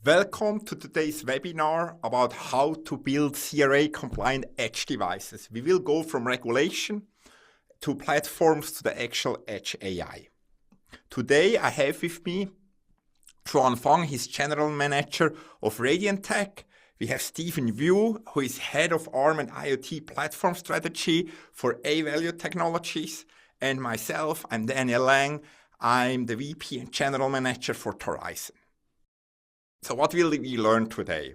Welcome to today's webinar about how to build CRA-compliant edge devices. We will go from regulation to platforms to the actual edge AI. Today I have with me Chuan Fang, he's General Manager of Radiantek. We have Stephen Wu, who is Head of ARM and IoT Platform Strategy for Avalue Technologies. And myself, I'm Daniel Lang. I'm the VP and General Manager for Torizon. So what will we learn today?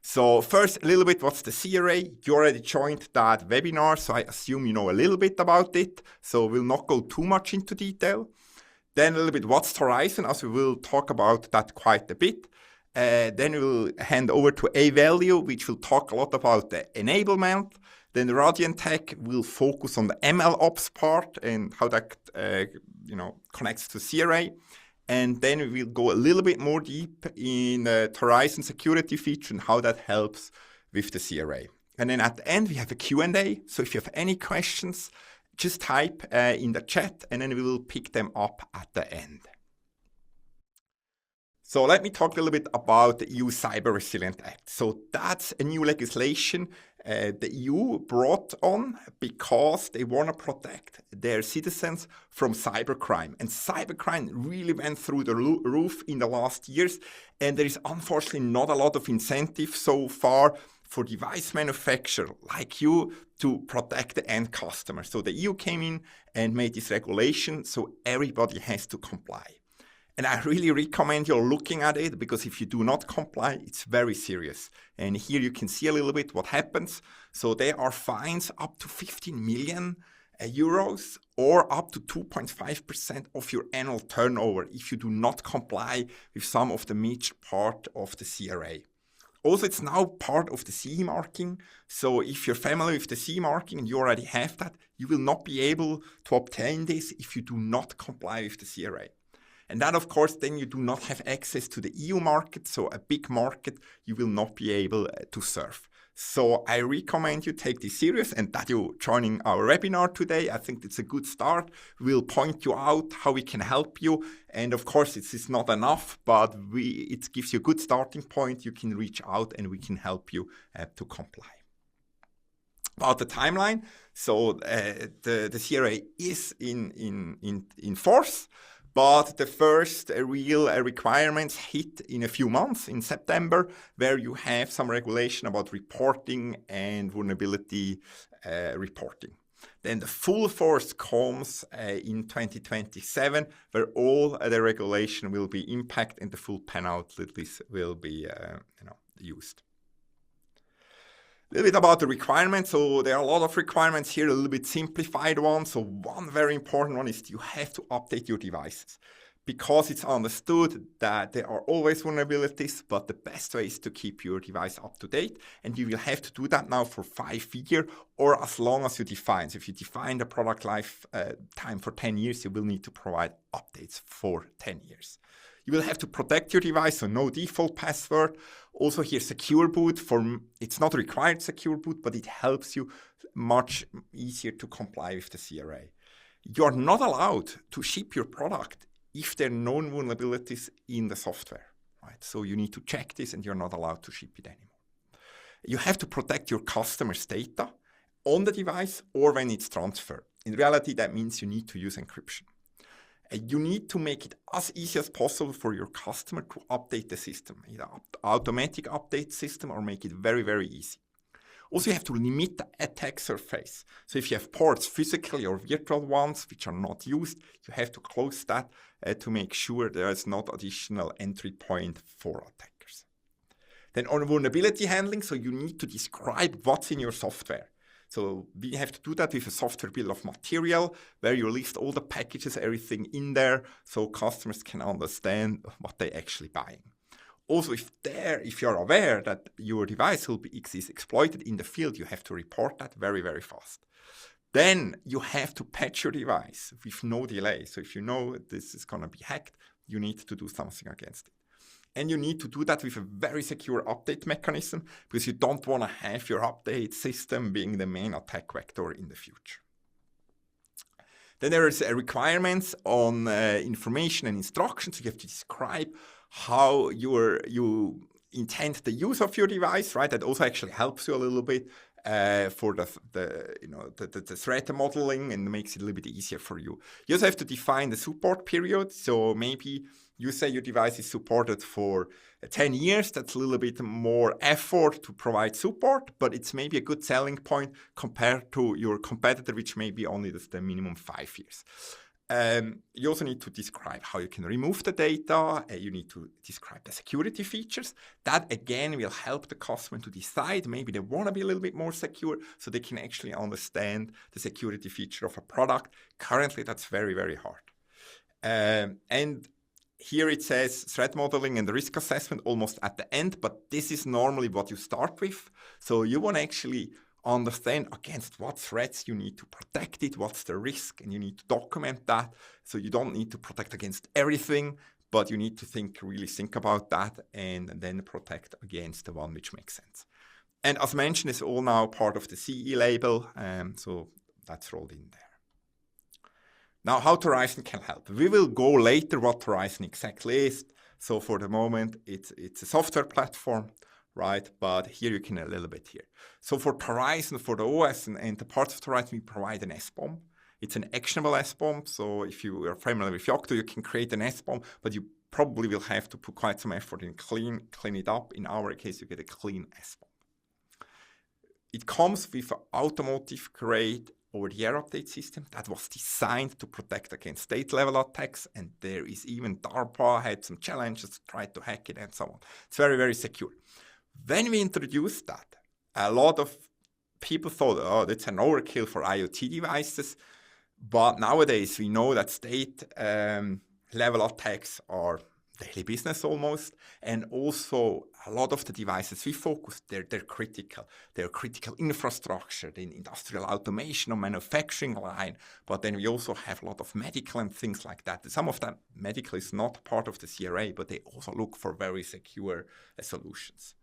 So first, a little bit, what's the CRA? You already joined that webinar, so I assume you know a little bit about it. So we'll not go too much into detail. Then a little bit, what's Torizon, as we will talk about that quite a bit. Then we'll hand over to Avalue, which will talk a lot about the enablement. Then Radiantek will focus on the MLOps part and how that connects to CRA. And then we will go a little bit more deep in the Torizon security feature and how that helps with the CRA. And then at the end, we have a Q&A. So if you have any questions, just type in the chat, and then we will pick them up at the end. So let me talk a little bit about the EU Cyber Resilience Act. So that's a new legislation the EU brought on because they want to protect their citizens from cybercrime. And cybercrime really went through the roof in the last years. And there is unfortunately not a lot of incentive so far for device manufacturers like you to protect the end customer. So the EU came in and made this regulation so everybody has to comply. And I really recommend you looking at it, because if you do not comply, it's very serious. And here you can see a little bit what happens. So there are fines up to 15 million euros or up to 2.5% of your annual turnover if you do not comply with some of the major part of the CRA. Also, it's now part of the CE marking. So if you're familiar with the CE marking and you already have that, you will not be able to obtain this if you do not comply with the CRA. And that, of course, then you do not have access to the EU market, so a big market you will not be able to serve. So I recommend you take this serious and that you're joining our webinar today. I think it's a good start. We'll point you out how we can help you. And of course, this is not enough, but it gives you a good starting point. You can reach out and we can help you to comply. About the timeline, so the CRA is in force. But the first real requirements hit in a few months, in September, where you have some regulation about reporting and vulnerability reporting. Then the full force comes in 2027, where all the regulation will be impacted and the full penalties will be used. A little bit about the requirements. So there are a lot of requirements here, a little bit simplified one. So one very important one is you have to update your devices, because it's understood that there are always vulnerabilities, but the best way is to keep your device up to date. And you will have to do that now for 5 years or as long as you define. So if you define the product life time for 10 years, you will need to provide updates for 10 years. You will have to protect your device, so no default password. Also here, secure boot, it's not required secure boot, but it helps you much easier to comply with the CRA. You are not allowed to ship your product if there are known vulnerabilities in the software, right? So you need to check this and you're not allowed to ship it anymore. You have to protect your customer's data on the device or when it's transferred. In reality, that means you need to use encryption. You need to make it as easy as possible for your customer to update the system, either automatic update system or make it very, very easy. Also, you have to limit the attack surface. So if you have ports, physically or virtual ones, which are not used, you have to close that to make sure there is not additional entry point for attackers. Then on vulnerability handling, so you need to describe what's in your software. So we have to do that with a software bill of material where you list all the packages, everything in there, so customers can understand what they're actually buying. Also, if you're aware that your device will be exploited in the field, you have to report that very, very fast. Then you have to patch your device with no delay. So if you know this is going to be hacked, you need to do something against it. And you need to do that with a very secure update mechanism, because you don't want to have your update system being the main attack vector in the future. Then there is requirements on information and instructions. You have to describe how you intend the use of your device, right? That also actually helps you a little bit for the threat modeling and makes it a little bit easier for you. You also have to define the support period. So maybe you say your device is supported for 10 years. That's a little bit more effort to provide support, but it's maybe a good selling point compared to your competitor, which may be only the minimum 5 years. You also need to describe how you can remove the data. You need to describe the security features. That, again, will help the customer to decide. Maybe they want to be a little bit more secure, so they can actually understand the security feature of a product. Currently, that's very, very hard. And here it says threat modeling and risk assessment almost at the end, but this is normally what you start with. So you want to actually understand against what threats you need to protect it, what's the risk, and you need to document that. So you don't need to protect against everything, but you need to really think about that and then protect against the one which makes sense. And as mentioned, it's all now part of the CE label, so that's rolled in there. Now, how Torizon can help. We will go later what Torizon exactly is. So for the moment, it's a software platform, right? But here you can a little bit here. So for Torizon, for the OS and the parts of Torizon, we provide an SBOM. It's an actionable SBOM. So if you are familiar with Yocto, you can create an SBOM, but you probably will have to put quite some effort in clean it up. In our case, you get a clean SBOM. It comes with an automotive grade over-the-air update system that was designed to protect against state-level attacks, and there is even DARPA had some challenges, tried to hack it and so on. It's very, very secure. When we introduced that, a lot of people thought, oh, that's an overkill for IoT devices, but nowadays we know that state-level attacks are daily business almost, and also a lot of the devices we focus, they're critical. They're critical infrastructure, in industrial automation or manufacturing line, but then we also have a lot of medical and things like that. Some of that medical is not part of the CRA, but they also look for very secure solutions.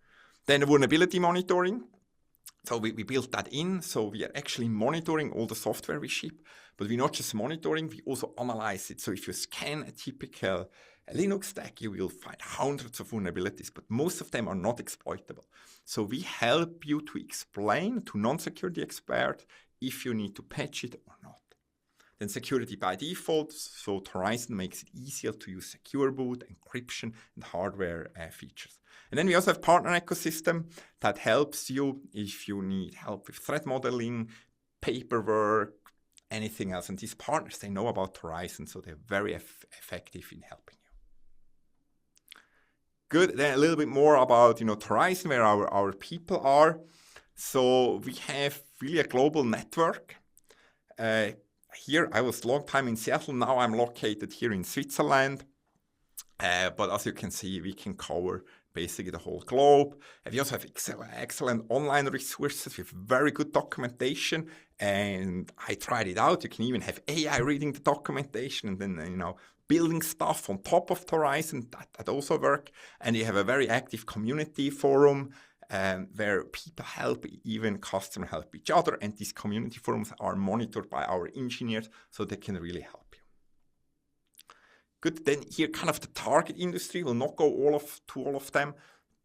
Then the vulnerability monitoring. So we built that in, so we are actually monitoring all the software we ship, but we're not just monitoring, we also analyze it. So if you scan a typical Linux stack, you will find hundreds of vulnerabilities, but most of them are not exploitable. So we help you to explain to non-security expert if you need to patch it or not. Then security by default, so Torizon makes it easier to use secure boot, encryption, and hardware features. And then we also have partner ecosystem that helps you if you need help with threat modeling, paperwork, anything else. And these partners, they know about Torizon, so they're very effective in helping you. Good. Then a little bit more about Torizon, where our people are. So we have really a global network. Here, I was a long time in Seattle. Now I'm located here in Switzerland. But as you can see, we can cover basically the whole globe. We also have excellent online resources with very good documentation. And I tried it out. You can even have AI reading the documentation and then, building stuff on top of Torizon. That also work. And you have a very active community forum where people help, even customers help each other. And these community forums are monitored by our engineers, so they can really help you. Good, then here kind of the target industry. Will not go to all of them,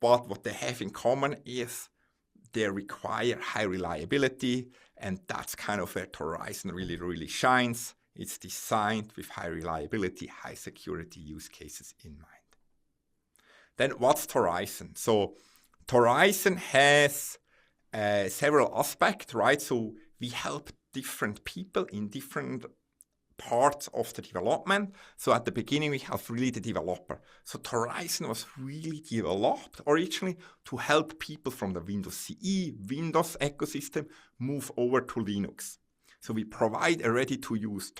but what they have in common is they require high reliability, and that's kind of where Torizon really, really shines. It's designed with high reliability, high security use cases in mind. Then what's Torizon? So Torizon has several aspects, right? So we help different people in different parts of the development. So at the beginning, we have really the developer. So Torizon was really developed originally to help people from the Windows CE, Windows ecosystem move over to Linux. So we provide a ready-to-use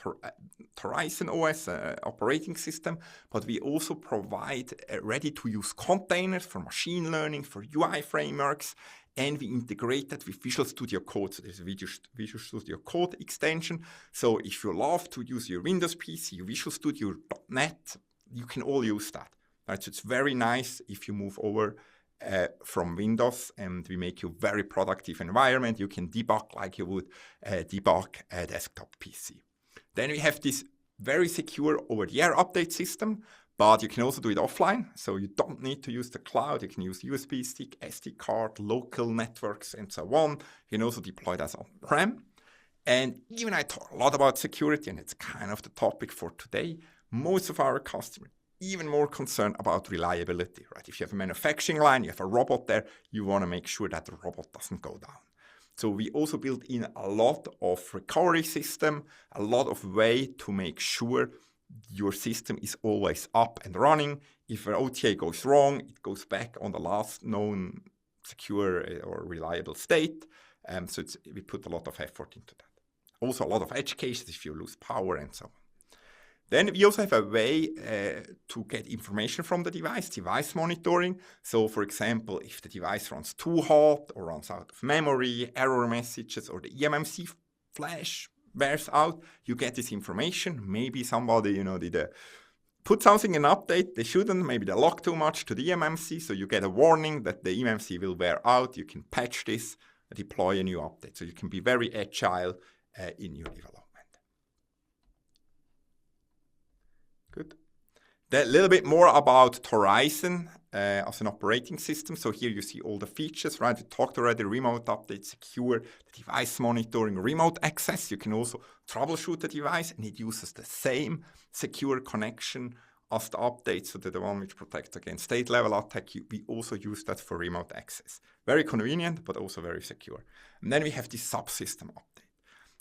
Torizon OS operating system, but we also provide ready-to-use containers for machine learning, for UI frameworks, and we integrate that with Visual Studio Code. So there's a Visual Studio Code extension. So if you love to use your Windows PC, your Visual Studio, .NET, you can all use that. Right? So it's very nice if you move over from Windows, and we make you a very productive environment. You can debug like you would debug a desktop PC. Then we have this very secure over-the-air update system, But you can also do it offline, so you don't need to use the cloud. You can use USB stick, SD card, local networks, and so on. You can also deploy that on-prem. And even I talk a lot about security, and it's kind of the topic for today. Most of our customers even more concerned about reliability, right? If you have a manufacturing line, you have a robot there, you want to make sure that the robot doesn't go down. So we also built in a lot of recovery system, a lot of way to make sure your system is always up and running. If an OTA goes wrong, it goes back on the last known secure or reliable state. So we put a lot of effort into that. Also a lot of edge cases if you lose power and so on. Then we also have a way to get information from the device monitoring. So for example, if the device runs too hot or runs out of memory, error messages, or the eMMC flash wears out, you get this information. Maybe somebody, did put something in update, they shouldn't, maybe they lock too much to the eMMC, so you get a warning that the eMMC will wear out. You can patch this, deploy a new update. So you can be very agile in your development. Good. Then a little bit more about Torizon as an operating system. So here you see all the features, right? We talked already, remote update, secure, the device monitoring, remote access. You can also troubleshoot the device, and it uses the same secure connection as the update. So the one which protects against state-level attack, we also use that for remote access. Very convenient, but also very secure. And then we have the subsystem update.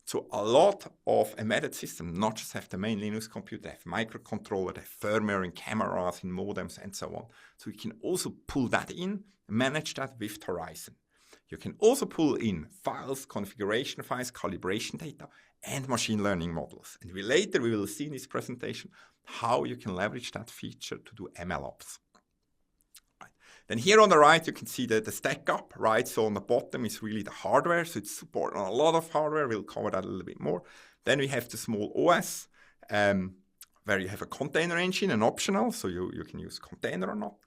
So a lot of embedded systems not just have the main Linux computer, they have microcontroller, they have firmware in cameras, in modems, and so on. So you can also pull that in, manage that with Torizon. You can also pull in files, configuration files, calibration data, and machine learning models. And later we will see in this presentation how you can leverage that feature to do MLOps. Then here on the right, you can see the stack up, right? So on the bottom is really the hardware. So it's supporting a lot of hardware. We'll cover that a little bit more. Then we have the small OS, where you have a container engine, an optional. So you can use container or not.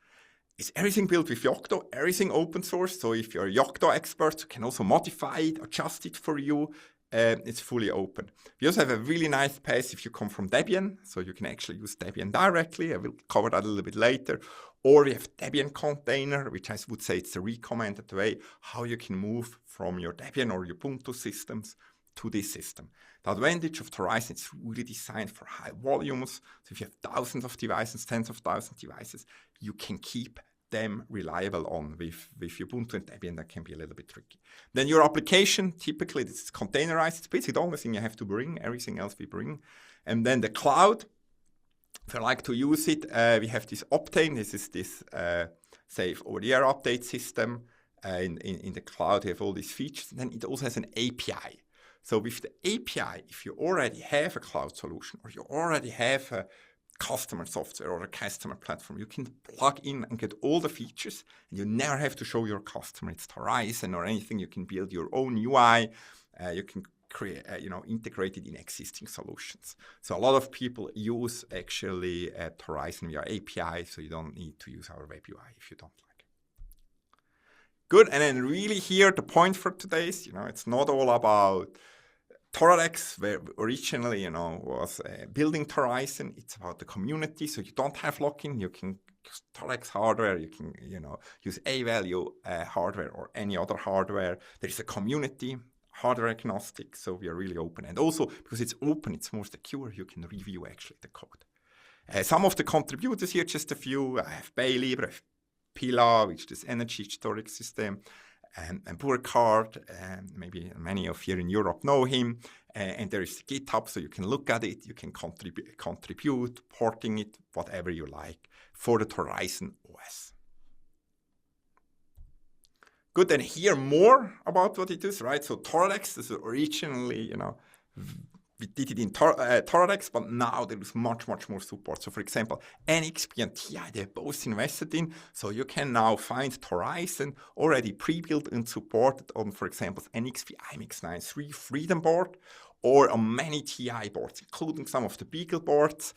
Is everything built with Yocto, everything open source. So if you're a Yocto expert, you can also modify it, adjust it for you. It's fully open. We also have a really nice path if you come from Debian. So you can actually use Debian directly. I will cover that a little bit later. Or we have Debian container, which I would say it's the recommended way how you can move from your Debian or your Ubuntu systems to this system. The advantage of Torizon, it's really designed for high volumes. So if you have thousands of devices, tens of thousands of devices, you can keep them reliable on with Ubuntu and Debian. That can be a little bit tricky. Then your application, typically it's containerized. It's basically the only thing you have to bring. Everything else we bring. And then the cloud, if I like to use it, we have this Optane. This is this safe over-the-air update system. In the cloud, you have all these features. And then it also has an API. So with the API, if you already have a cloud solution or you already have a customer software or a customer platform, you can plug in and get all the features. And you never have to show your customer it's Torizon or anything. You can build your own UI. You can create, integrate it in existing solutions. So a lot of people use actually Torizon via API, so you don't need to use our web UI if you don't like it. Good, and then really here the point for today is, it's not all about Toradex, where originally, was building Torizon. It's about the community, so you don't have lock-in. You can use Toradex hardware. You can, use Avalue hardware or any other hardware. There is a community, hardware agnostic, so we are really open. And also, because it's open, it's more secure. You can review actually the code. Some of the contributors here, just a few. I have Baylibre, I have Pila, which is energy storage system. And Burkhardt, maybe many of you in Europe know him. And there is GitHub, so you can look at it, you can contribute, porting it, whatever you like, for the Torizon OS. Good, and hear more about what it is, right? So Toradex is originally, we did it in Toradex, but now there is much, much more support. So for example, NXP and TI, they're both invested in, so you can now find Torizon already pre-built and supported on, for example, NXP IMX93 Freedom board, or on many TI boards, including some of the Beagle boards,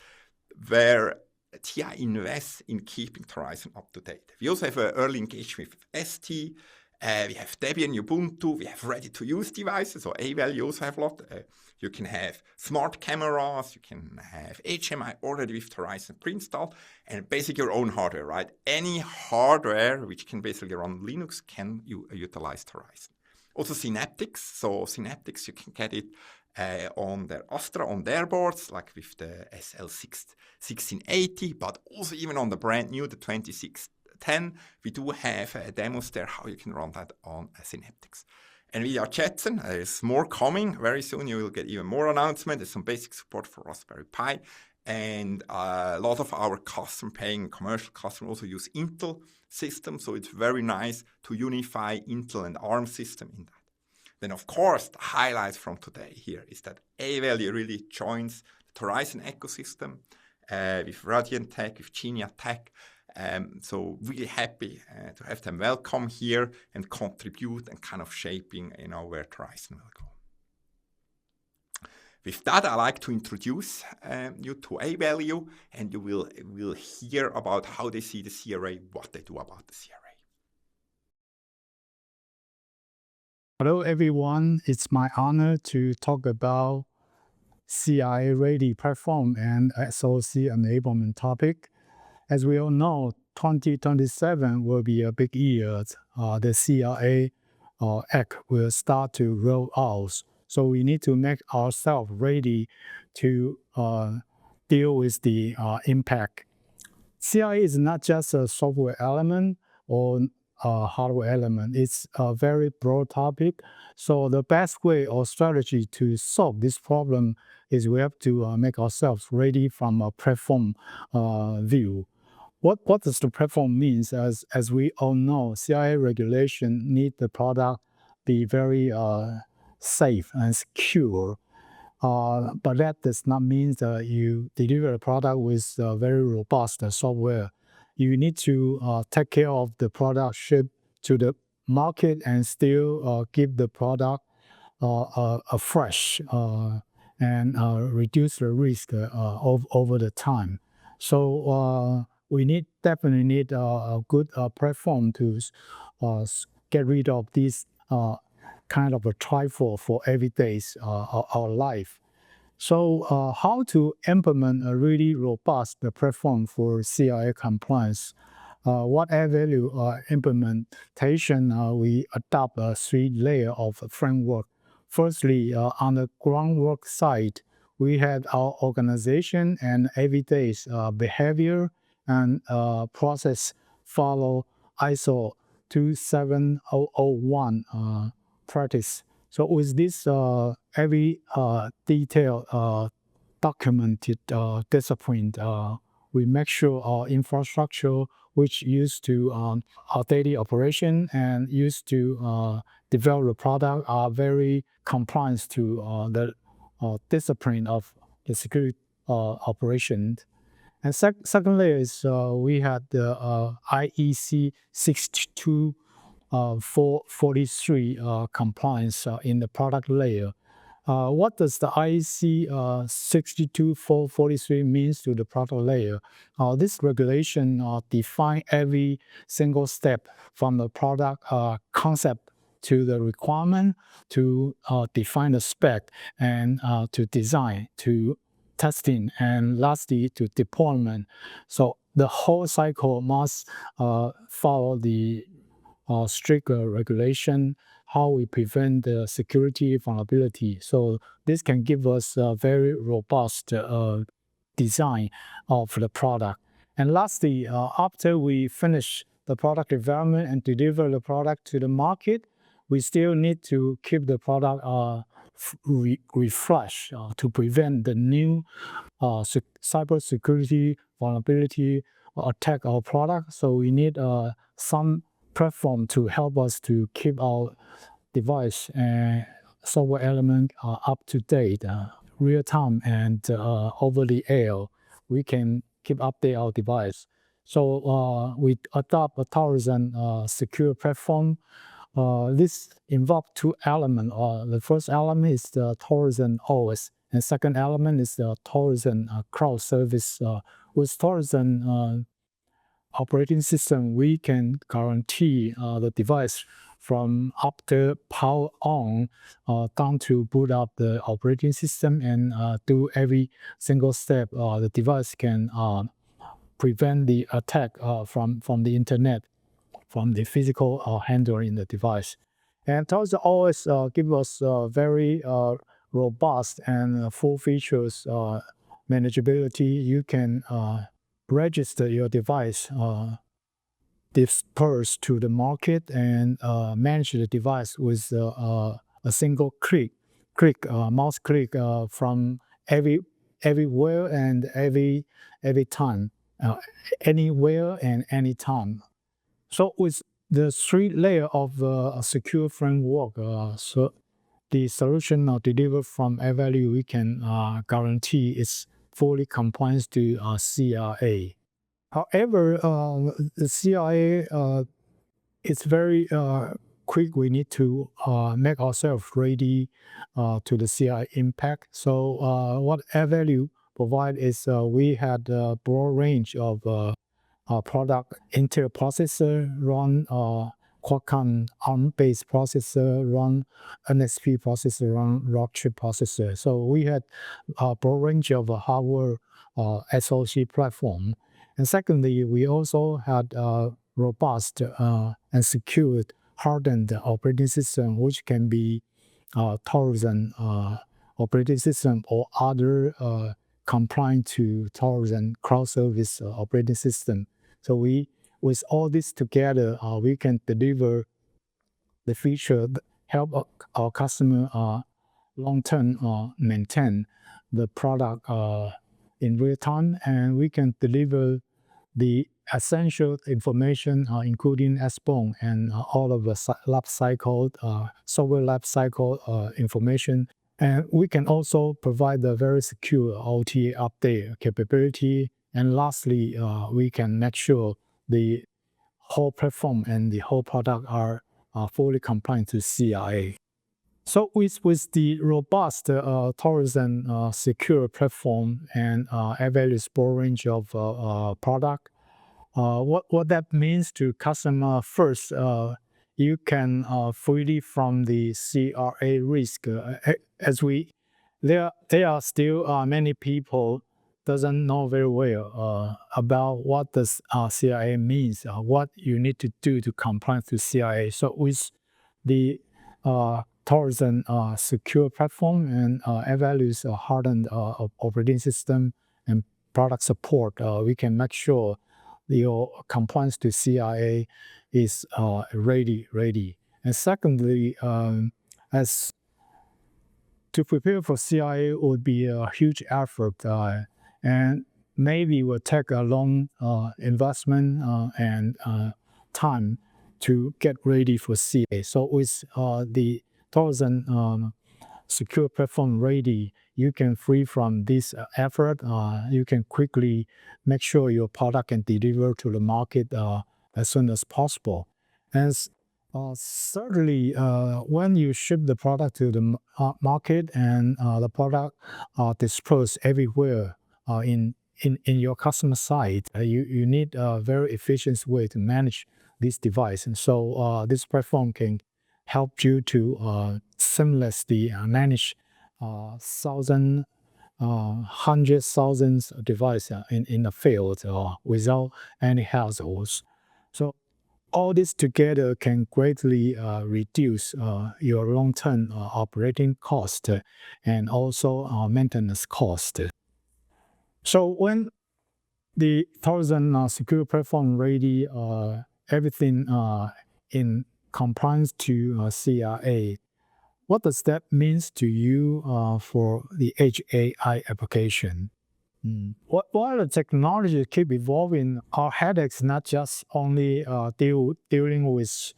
where TI invests in keeping Torizon up to date. We also have an early engagement with ST. We have Debian, Ubuntu, we have ready-to-use devices, so Avalue also have a lot. You can have smart cameras, you can have HMI already with Torizon pre-installed, and basically your own hardware, right? Any hardware which can basically run Linux can utilize Torizon. Also Synaptics, so Synaptics, you can get it on their Astra, on their boards, like with the SL1680, but also even on the brand new, the 2610, we do have demos there how you can run that on Synaptics. NVIDIA Jetson, there's more coming very soon. You will get even more announcements. There's some basic support for Raspberry Pi. And a lot of our paying commercial customers also use Intel systems. So it's very nice to unify Intel and ARM system in that. Then, of course, the highlight from today here is that Avalue really joins the Torizon ecosystem with Radiantek, with Geniatech. So really happy to have them welcome here and contribute and kind of shaping, where Torizon will go. With that, I like to introduce you to Avalue, and you will hear about how they see the CRA, what they do about the CRA. Hello, everyone. It's my honor to talk about CIA-ready platform and SoC enablement topic. As we all know, 2027 will be a big year. The CRA Act will start to roll out. So we need to make ourselves ready to deal with the impact. CRA is not just a software element or hardware element. It's a very broad topic. So the best way or strategy to solve this problem is we have to make ourselves ready from a platform view. What does the platform means? As we all know, CIA regulation need the product be very safe and secure. But that does not mean that you deliver a product with very robust software. You need to take care of the product shipped to the market and still keep the product fresh and reduce the risk over the time. So we definitely need a good platform to get rid of this kind of a trifle for every day's our life. So how to implement a really robust platform for CIA compliance? What Avalue implementation, we adopt a 3-layer of framework. Firstly, on the groundwork side, we had our organization and everyday behavior and process follow ISO 27001 practice. So with this every detailed documented discipline, we make sure our infrastructure, which used to our daily operation and used to develop the product, are very compliant to the discipline of the security operation. And second layer is we had the IEC 62443 compliance in the product layer. What does the IEC 62443 means to the product layer? This regulation defines every single step from the product concept to the requirement, to define the spec, and to design, to testing, and lastly to deployment. So the whole cycle must follow the strict regulation, how we prevent the security vulnerability. So this can give us a very robust design of the product. And lastly, after we finish the product development and deliver the product to the market, we still need to keep the product refreshed to prevent the new cybersecurity vulnerability attack our product. So we need some platform to help us to keep our device and software element up to date, real time, and over the air. We can keep update our device. So we adopt a Torizon secure platform. This involves 2 elements. The first element is the Torizon OS, and second element is the Torizon cloud service. With Torizon operating system, we can guarantee the device from after power on down to boot up the operating system and do every single step. The device can prevent the attack from the internet, from the physical handler in the device. And Torizon always give us very robust and full features manageability. You can register your device, disperse to the market, and manage the device with a single mouse click from everywhere and every time, anywhere and anytime. So with the 3-layer of a secure framework, so the solution delivered from Avalue, we can guarantee it's fully compliant to CRA. However, the CRA is very quick. We need to make ourselves ready to the CRA impact. So what Avalue provide is we had a broad range of product. Intel processor run Qualcomm ARM-based processor, run NXP processor, run Rockchip processor. So we had a broad range of hardware SoC platform. And secondly, we also had a robust and secured hardened operating system, which can be Torizon operating system or other compliant to Torizon cloud service operating system. So with all this together, we can deliver the feature that help our customer long-term maintain the product in real time, and we can deliver the essential information, including SBOM and all of the lifecycle, software lifecycle information. And we can also provide a very secure OTA update capability. And lastly, we can make sure the whole platform and the whole product are fully compliant to CRA. So with the robust Torizon secure platform and Avalue's broad range of product, what that means to customer first, you can freely from the CRA risk. There are still many people doesn't know very well about what does CRA means, what you need to do to comply to CRA. So with the Torizon secure platform and Avalue's hardened operating system and product support, we can make sure your compliance to CRA is ready. And secondly, as to prepare for CRA would be a huge effort, and maybe will take a long investment and time to get ready for CRA. So with the Torizon secure platform ready, you can free from this effort. You can quickly make sure your product can deliver to the market as soon as possible. And certainly, when you ship the product to the market and the product dispersed everywhere in your customer site, you need a very efficient way to manage this device. And so this platform can help you to seamlessly manage hundreds, thousands of devices in the field without any hassles. So all this together can greatly reduce your long-term operating cost and also maintenance cost. So when the Torizon secure platform ready, everything in compliance to CRA, what does that mean to you for the Edge AI application? While the technology keep evolving, our headaches not just only dealing with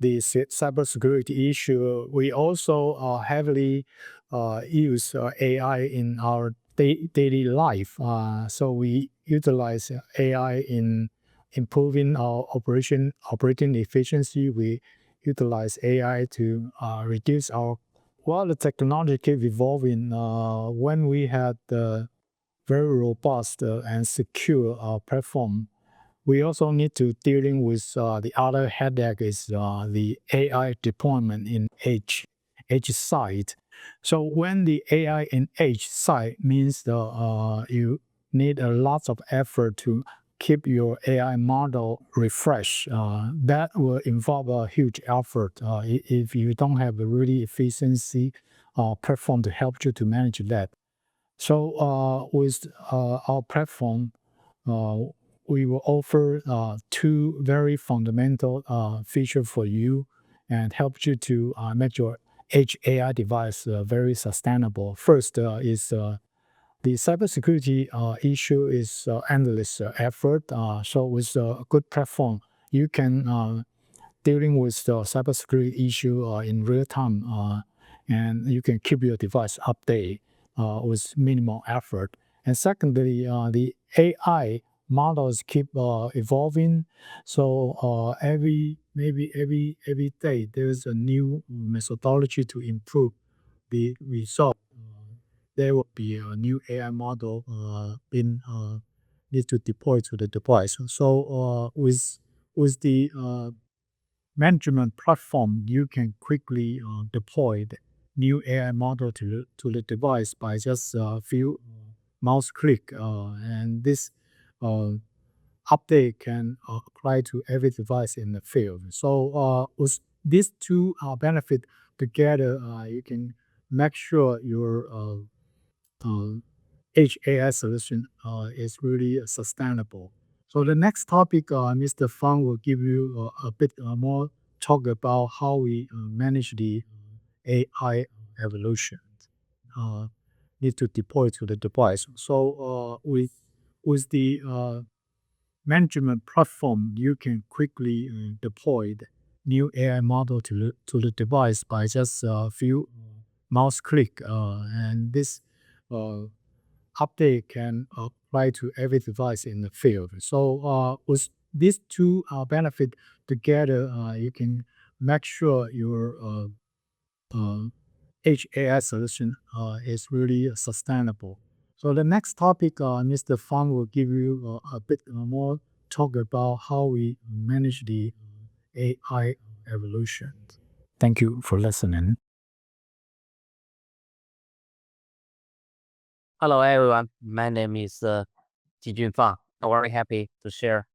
the cybersecurity issue, we also heavily use AI in our daily life. So we utilize AI in improving our operating efficiency. We utilize AI to reduce our. While the technology keep evolving, when we had the very robust and secure platform, we also need to dealing with the other headache is the AI deployment in edge side. So when the AI in edge side means you need a lot of effort to keep your AI model refreshed. That will involve a huge effort if you don't have a really efficiency platform to help you to manage that. So with our platform, we will offer two very fundamental features for you and help you to make your edge AI device very sustainable. First is the cybersecurity issue is endless effort. So with a good platform, you can dealing with the cybersecurity issue in real time, and you can keep your device updated with minimal effort. And secondly, the AI models keep evolving. So every day there's a new methodology to improve the result. There will be a new AI model being need to deploy to the device. So with the management platform, you can quickly deploy the new AI model to the device by just a few mouse click, and this update can apply to every device in the field. So with these two benefits together, you can make sure your edge AI solution is really sustainable. So the next topic, Mr. Fang will give you a bit more talk about how we manage the AI evolution. Need to deploy to the device. So with the management platform, you can quickly deploy the new AI model to the device by just a few mouse click, and this update can apply to every device in the field. So with these two benefits together, you can make sure your edge AI solution is really sustainable. So the next topic, Mr. Fang will give you a bit more talk about how we manage the AI evolution. Thank you for listening. Hello everyone, my name is Jijun Fang. I'm very happy to share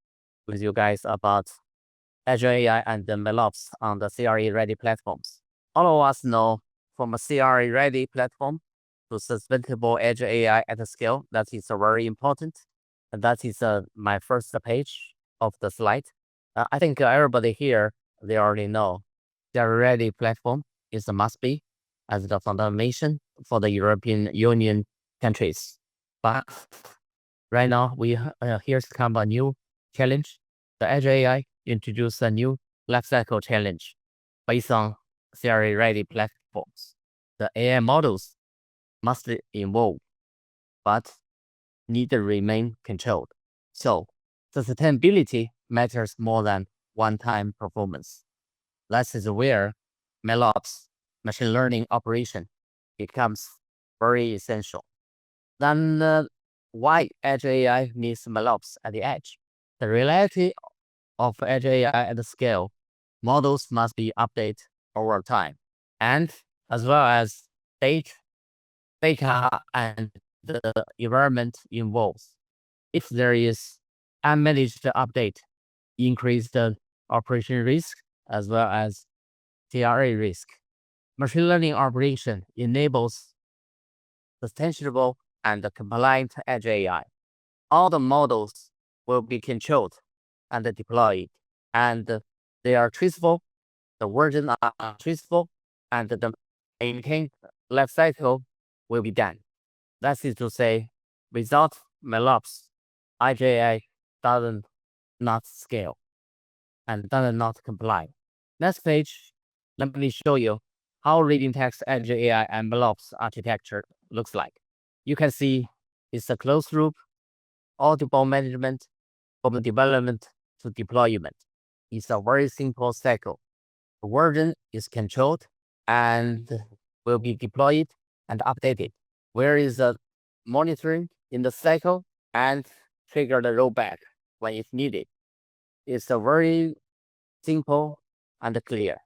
with you guys about Azure AI and the MLOps on the CRA-ready platforms. All of us know from a CRA-ready platform to sustainable Azure AI at scale, that is very important. And that is my first page of the slide. I think everybody here, they already know CRA-ready platform is a must-be as the foundation for the European Union countries. But right now, here's come a new challenge. The Azure AI introduced a new lifecycle challenge based on CRA-ready platforms. The AI models must evolve, but need to remain controlled. So sustainability matters more than one-time performance. That is where MLOps, machine learning operation, becomes very essential. Then why Edge AI needs MLOps at the edge? The reality of Edge AI at the scale, models must be updated over time, and as well as data and the environment involved. If there is unmanaged update, increase the operation risk as well as CRA risk. Machine learning operation enables sustainable and compliant Edge AI. All the models will be controlled and deployed, and they are traceable, the versions are traceable, and the maintained lifecycle will be done. That is to say, without MLOps, Edge AI does not scale and does not comply. Next page, let me show you how Radiantek's Edge AI and MLOps architecture looks like. You can see it's a closed loop, audible management from development to deployment. It's a very simple cycle. The version is controlled and will be deployed and updated. Where is the monitoring in the cycle and trigger the rollback when it's needed. is a very simple and clear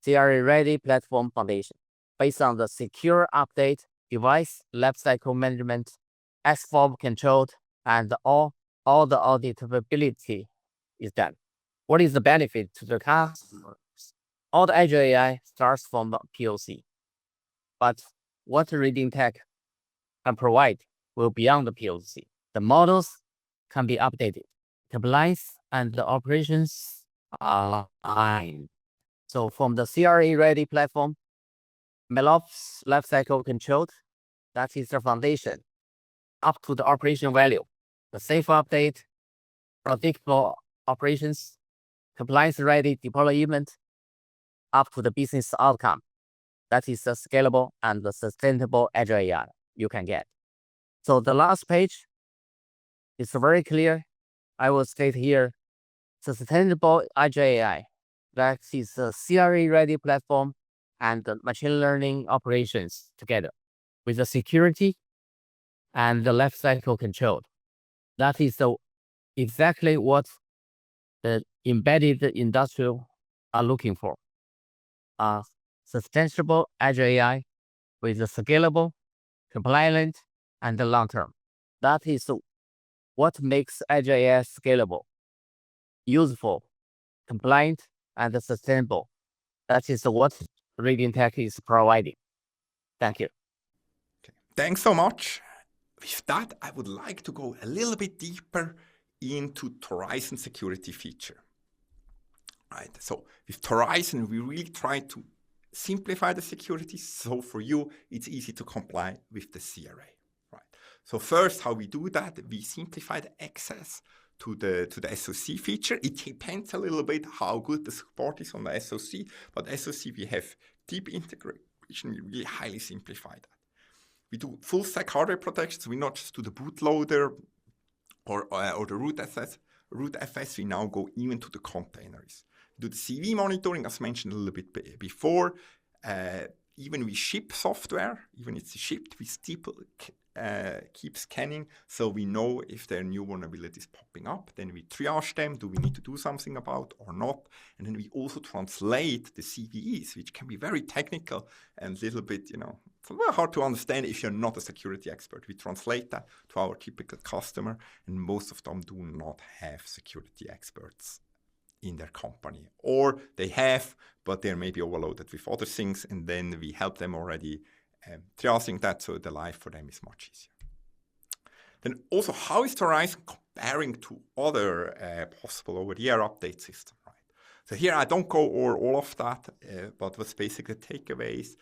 CRA-ready platform foundation based on the secure update, device lifecycle management, S4 controlled, and all the auditability is done. What is the benefit to the customers? All the Edge AI starts from the POC, but what Radiantek can provide will beyond the POC. The models can be updated, compliance and the operations are aligned. So from the CRA-ready platform, MLOps lifecycle controlled, that is the foundation, up to the operation value, the safe update, predictable operations, compliance-ready deployment, up to the business outcome. That is the scalable and the sustainable Edge AI you can get. So the last page is very clear. I will state here, sustainable Edge AI. That is a CRA-ready platform and the machine learning operations together with the security and the lifecycle control. That is exactly what the embedded industrial are looking for. Sustainable Edge AI with the scalable, compliant, and the long term. That is what makes Edge AI scalable, useful, compliant, and sustainable. That is what Radiantek is providing. Thank you. Okay. Thanks so much. With that, I would like to go a little bit deeper into Torizon security feature. Right. So with Torizon, we really try to simplify the security. So for you, it's easy to comply with the CRA. Right. So first, how we do that, we simplify the access to the SOC feature. It depends a little bit how good the support is on the SOC, but SOC we have deep integration. We really highly simplify that. We do full stack hardware protection, so we not just do the bootloader or the root FS. We now go even to the containers. We do the CV monitoring, as mentioned a little bit before. Even we ship software, even it's shipped, we still keep scanning, so we know if there are new vulnerabilities popping up. Then we triage them. Do we need to do something about or not? And then we also translate the CVEs, which can be very technical and a little bit, it's a little hard to understand if you're not a security expert. We translate that to our typical customer, and most of them do not have security experts in their company, or they have, but they're maybe overloaded with other things, and then we help them already triaging that, so the life for them is much easier. Then also, how is Torizon comparing to other possible over-the-air update systems? Right. So here I don't go over all of that, but what's basically the takeaways.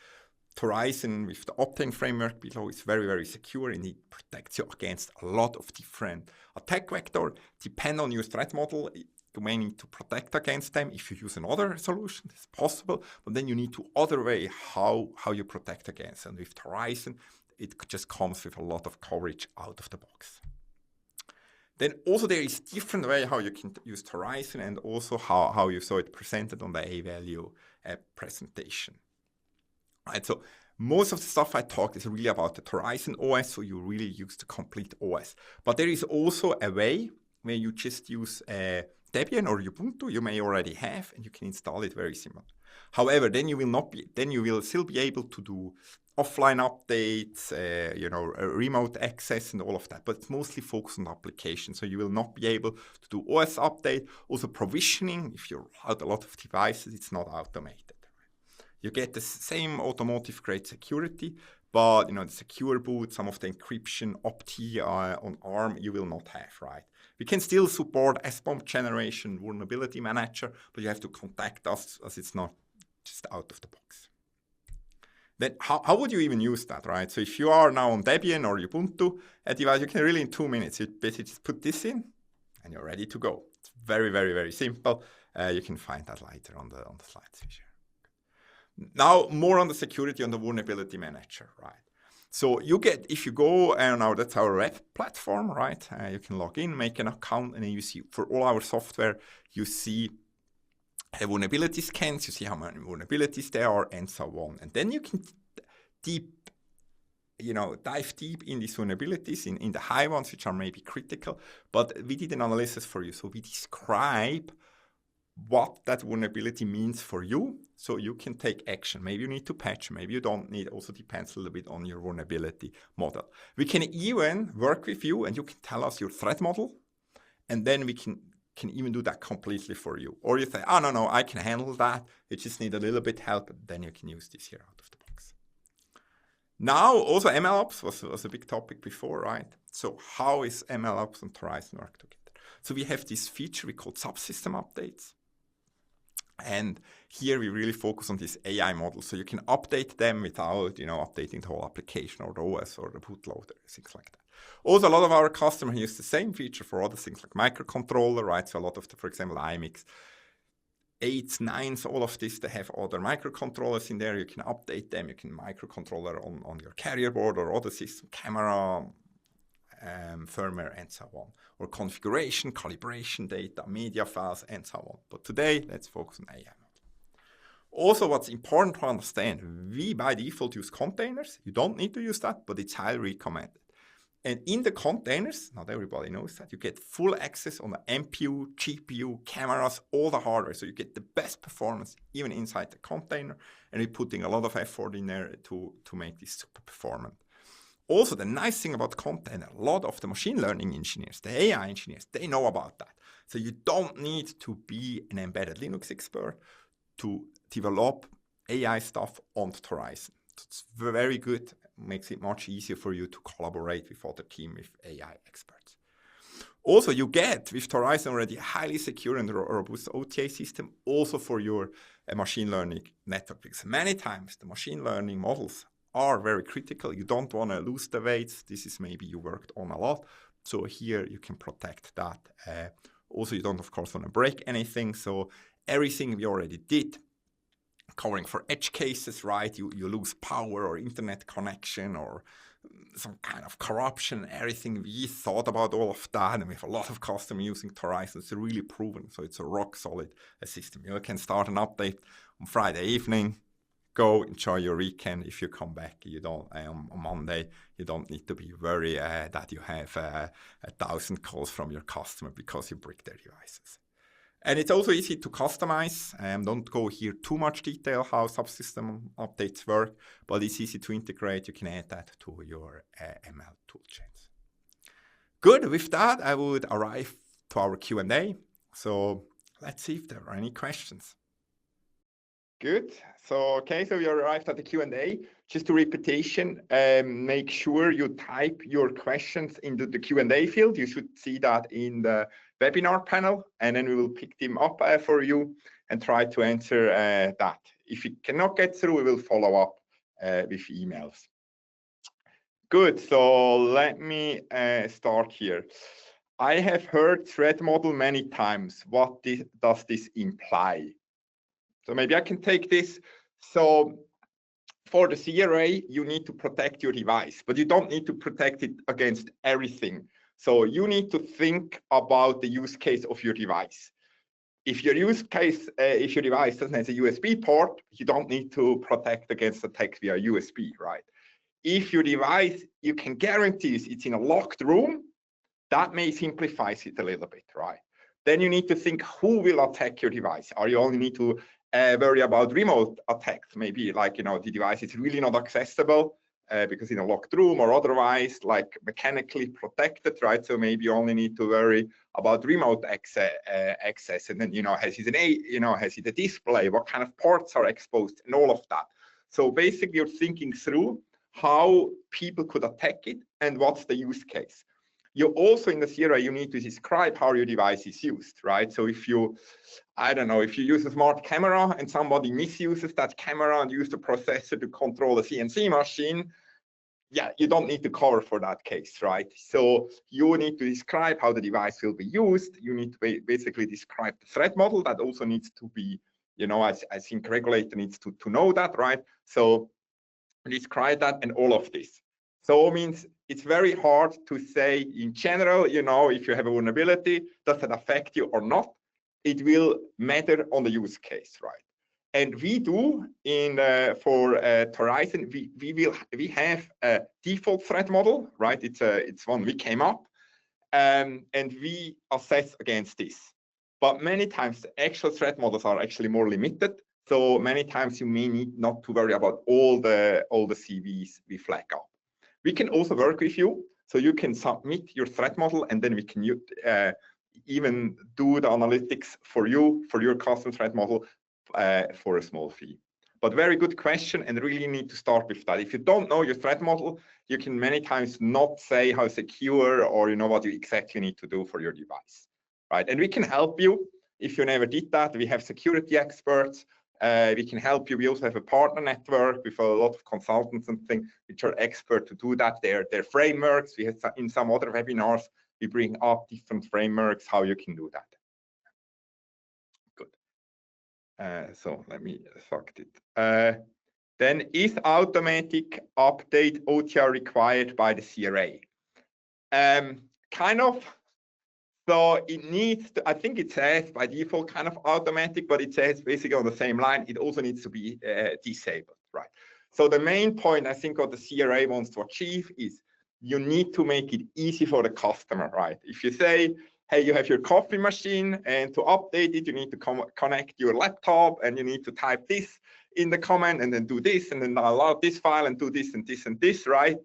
Torizon with the Optane framework below is very, very secure, and it protects you against a lot of different attack vectors. Depend on your threat model. You may need to protect against them. If you use another solution, it's possible, but then you need to other way how you protect against. And with Torizon, it just comes with a lot of coverage out of the box. Then also there is different way how you can use Torizon, and also how you saw it presented on the Avalue presentation. Right, so most of the stuff I talked is really about the Torizon OS, so you really use the complete OS. But there is also a way where you just use Debian or Ubuntu, you may already have, and you can install it very similar. However, then you will still be able to do offline updates, remote access and all of that, but it's mostly focused on applications. So you will not be able to do OS update. Also provisioning, if you route a lot of devices, it's not automated. You get the same automotive grade security, but the secure boot, some of the encryption, OPT on ARM, you will not have, right? We can still support SBOM generation, vulnerability manager, but you have to contact us as it's not just out of the box. Then how would you even use that, right? So if you are now on Debian or Ubuntu device, you can really in 2 minutes, you basically just put this in and you're ready to go. It's very, very, very simple. You can find that later on the slides. Now more on the security on the vulnerability manager, right? So you get, if you go, now that's our web platform, right? You can log in, make an account, and then you see for all our software, you see vulnerability scans, you see how many vulnerabilities there are, and so on. And then you can dive deep in these vulnerabilities, in the high ones, which are maybe critical. But we did an analysis for you. So we describe what that vulnerability means for you, so you can take action. Maybe you need to patch, maybe you don't need. Also depends a little bit on your vulnerability model. We can even work with you, and you can tell us your threat model, and then we can even do that completely for you. Or you say, oh, no, I can handle that. You just need a little bit help, then you can use this here out of the box. Now, also MLOps was a big topic before, right? So how is MLOps and Torizon work together? So we have this feature we call subsystem updates. And here we really focus on this AI model. So you can update them without, updating the whole application or the OS or the bootloader, things like that. Also, a lot of our customers use the same feature for other things like microcontroller, right? So a lot of the, for example, IMX 8s, 9s, all of this, they have other microcontrollers in there. You can update them. You can microcontroller on your carrier board or other system, camera, firmware, and so on. Or configuration, calibration data, media files, and so on. But today, let's focus on AI model. Also, what's important to understand, we by default use containers. You don't need to use that, but it's highly recommended. And in the containers, not everybody knows that, you get full access on the MPU, GPU, cameras, all the hardware. So you get the best performance even inside the container. And we're putting a lot of effort in there to make this super performant. Also, the nice thing about container, a lot of the machine learning engineers, the AI engineers, they know about that. So you don't need to be an embedded Linux expert to develop AI stuff on Torizon. It's very good. Makes it much easier for you to collaborate with other teams with AI experts. Also, you get with Torizon already a highly secure and robust OTA system also for your machine learning network, because many times the machine learning models are very critical. You don't want to lose the weights. This is maybe you worked on a lot. So here you can protect that. Also, you don't, of course, want to break anything. So everything we already did, covering for edge cases, right? You lose power or internet connection or some kind of corruption, everything. We thought about all of that, and we have a lot of customers using Torizon. It's really proven, so it's a rock solid system. You can start an update on Friday evening, go enjoy your weekend. If you come back, you don't on Monday, you don't need to be worried that you have 1,000 calls from your customer because you brick their devices. And it's also easy to customize. Don't go here too much detail how subsystem updates work, but it's easy to integrate. You can add that to your ML toolchains. Good. With that, I would arrive to our Q&A. So let's see if there are any questions. Good. So we arrived at the Q&A. Just a repetition, make sure you type your questions into the Q&A field. You should see that in the webinar panel, and then we will pick them up for you and try to answer that. If you cannot get through, we will follow up with emails. Good. So let me start here. I have heard threat model many times. What does this imply? So maybe I can take this. So for the CRA, you need to protect your device, but you don't need to protect it against everything. So you need to think about the use case of your device. If your if your device doesn't have a USB port, you don't need to protect against attacks via USB, right? If your device, you can guarantee it's in a locked room, that may simplify it a little bit, right? Then you need to think who will attack your device. Or you only need to worry about remote attacks, maybe like, the device is really not accessible because in a locked room or otherwise like mechanically protected, right? So maybe you only need to worry about remote access, and then, has it a display, what kind of ports are exposed, and all of that. So basically you're thinking through how people could attack it and what's the use case. You also, in the CRA, you need to describe how your device is used, right? So if you, if you use a smart camera and somebody misuses that camera and use the processor to control a CNC machine, yeah, you don't need to cover for that case, right? So you need to describe how the device will be used. You need to basically describe the threat model. That also needs to be, I think regulator needs to know that, right? So describe that and all of this. So it means it's very hard to say in general, if you have a vulnerability, does that affect you or not? It will matter on the use case, right? And we do for Torizon, we have a default threat model, right? It's one we came up, and we assess against this. but many times the actual threat models are actually more limited. So many times you may need not to worry about all the CVs we flag up. We can also work with you, so you can submit your threat model, and then we can even do the analytics for you, for your custom threat model, for a small fee. But very good question, and really need to start with that. If you don't know your threat model, you can many times not say how secure or what you exactly need to do for your device, right? And we can help you if you never did that. We have security experts. We can help you. We also have a partner network with a lot of consultants and things which are expert to do that. They're frameworks. We have in some other webinars, we bring up different frameworks how you can do that. Good. So let me fact it. Then is automatic update OTR required by the CRA? Kind of. So it needs to, I think it says by default kind of automatic, but it says basically on the same line, it also needs to be disabled, right? So the main point I think what the CRA wants to achieve is you need to make it easy for the customer, right? If you say, hey, you have your coffee machine, and to update it, you need to connect your laptop, and you need to type this in the command, and then do this, and then download this file, and do this, and this, and this, right?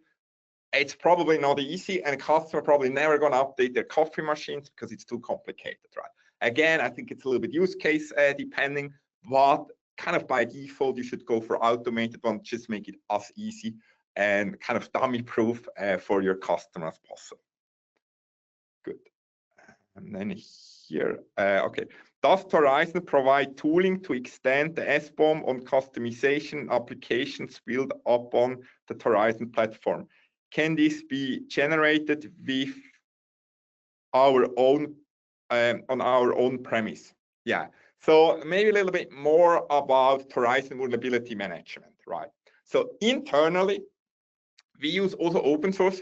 It's probably not easy, and a customer probably never going to update their coffee machines because it's too complicated, right? Again, I think it's a little bit use case depending, but kind of by default, you should go for automated one, just make it as easy and kind of dummy proof for your customer as possible. Good. And then here, okay. Does Torizon provide tooling to extend the SBOM on customization applications built upon the Torizon platform? Can this be generated with our own on our own premise? Yeah. So maybe a little bit more about Torizon vulnerability management, right? So internally, we use also open source,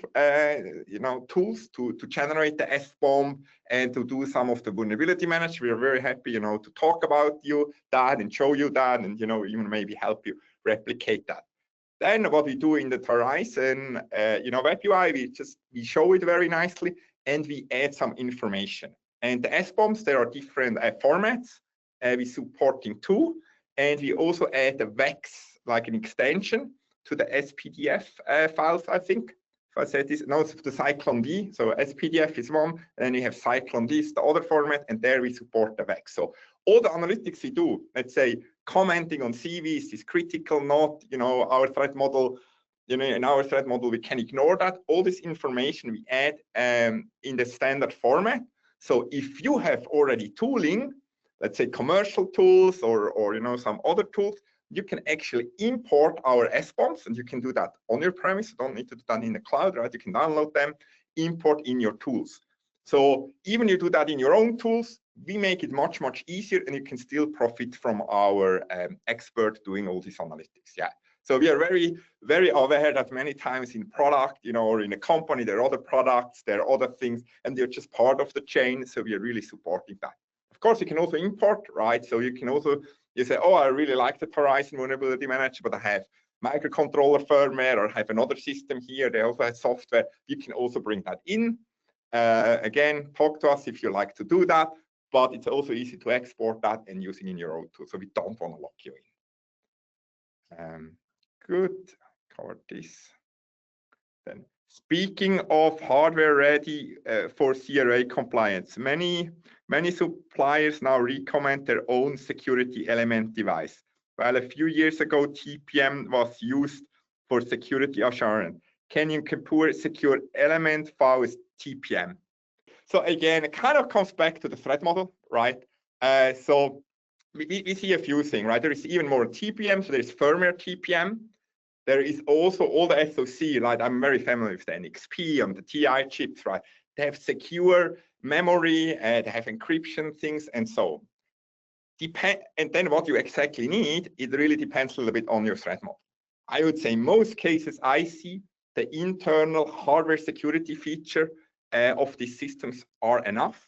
tools to generate the SBOM and to do some of the vulnerability management. We are very happy, to talk about that and show you that, and even maybe help you replicate that. Then what we do in the Torizon, web UI, we show it very nicely, and we add some information. And the SBOMs, there are different formats. We supporting two, and we also add a VEX, like an extension to the SPDF files, I think. If I said this, no, it's the Cyclone D. So SPDF is one, and then you have Cyclone D is the other format, and there we support the VEX. So all the analytics we do, let's say, commenting on CVs is critical, not, our threat model, in our threat model, we can ignore that. All this information we add in the standard format. So if you have already tooling, let's say commercial tools or some other tools, you can actually import our SBOMs, and you can do that on your premise. You don't need to do that in the cloud, right? You can download them, import in your tools. So even you do that in your own tools, we make it much, much easier, and you can still profit from our expert doing all these analytics. Yeah. So we are very, very aware that many times in product, or in a company, there are other products, there are other things, and they're just part of the chain. So we are really supporting that. Of course, you can also import, right? So you can also, you say, oh, I really like the Torizon vulnerability manager, but I have microcontroller firmware or have another system here. They also have software. You can also bring that in. Again, talk to us if you like to do that, but it's also easy to export that and using in your own tool. So we don't want to lock you in. Good, covered this. Then speaking of hardware ready for CRA compliance, many suppliers now recommend their own security element device. While a few years ago, TPM was used for security assurance. Can you compare secure element file with TPM? So again, it kind of comes back to the threat model, right? So we see a few things, right? There is even more TPM, so there's firmware TPM. There is also all the SoC, like I'm very familiar with the NXP and the TI chips, right? They have secure memory, they have encryption things, and so on. And then what you exactly need, it really depends a little bit on your threat model. I would say in most cases, I see the internal hardware security feature of these systems are enough.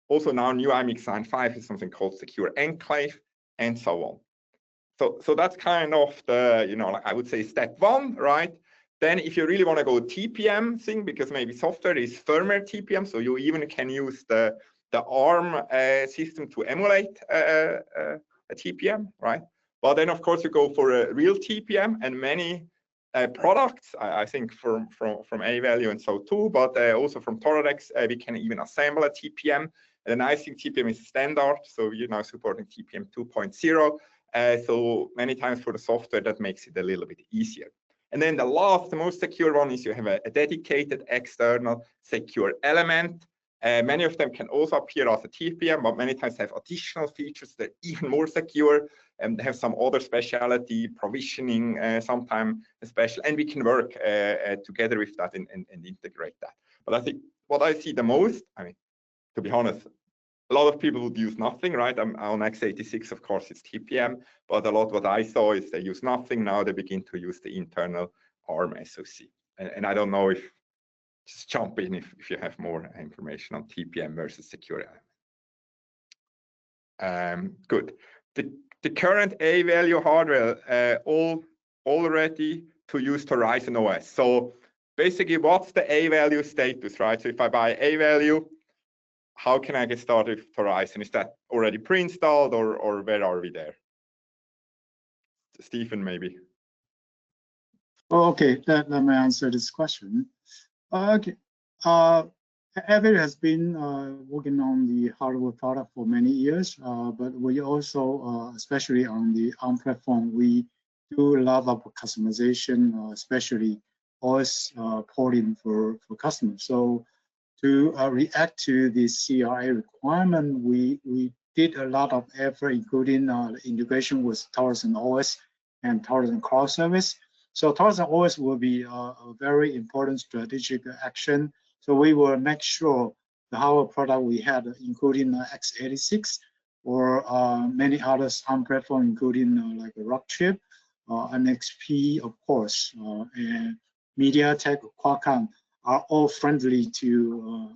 Also now new IMX 9.5 is something called Secure Enclave, and so on. So that's kind of the, like I would say step one, right? Then if you really want to go TPM thing, because maybe software is firmware TPM, so you even can use the ARM system to emulate a TPM, right? But then, of course, you go for a real TPM, and many products, I think from Avalue and so too, but also from Toradex, we can even assemble a TPM. And the nice thing, TPM is standard, so you're now supporting TPM 2.0. So many times for the software, that makes it a little bit easier. And then the last, the most secure one is you have a dedicated external secure element. Many of them can also appear as a TPM, but many times have additional features that are even more secure, and have some other specialty, provisioning, sometimes special, and we can work together with that and integrate that. But I think what I see the most, I mean, to be honest, a lot of people would use nothing, right? On x86, of course, it's TPM, but a lot what I saw is they use nothing. Now they begin to use the internal ARM SoC. And I don't know if, just jump in if you have more information on TPM versus secure element. Good. The current Avalue hardware all ready to use Torizon OS. So basically, what's the Avalue status, right? So if I buy Avalue, how can I get started with Torizon? Is that already pre-installed, or where are we there? Stephen, maybe. Oh, okay, let me answer this question. Okay, Avalue has been working on the hardware product for many years, but we also, especially on the ARM platform, we do a lot of customization, especially OS porting for customers. So to react to the CRA requirement, we did a lot of effort, including integration with Torizon OS and Torizon Cloud Service. So Torizon OS will be a very important strategic action. So we will make sure the hardware product we had, including x86 or many others ARM platform, including like Rockchip, NXP, of course, and MediaTek, Qualcomm, are all friendly to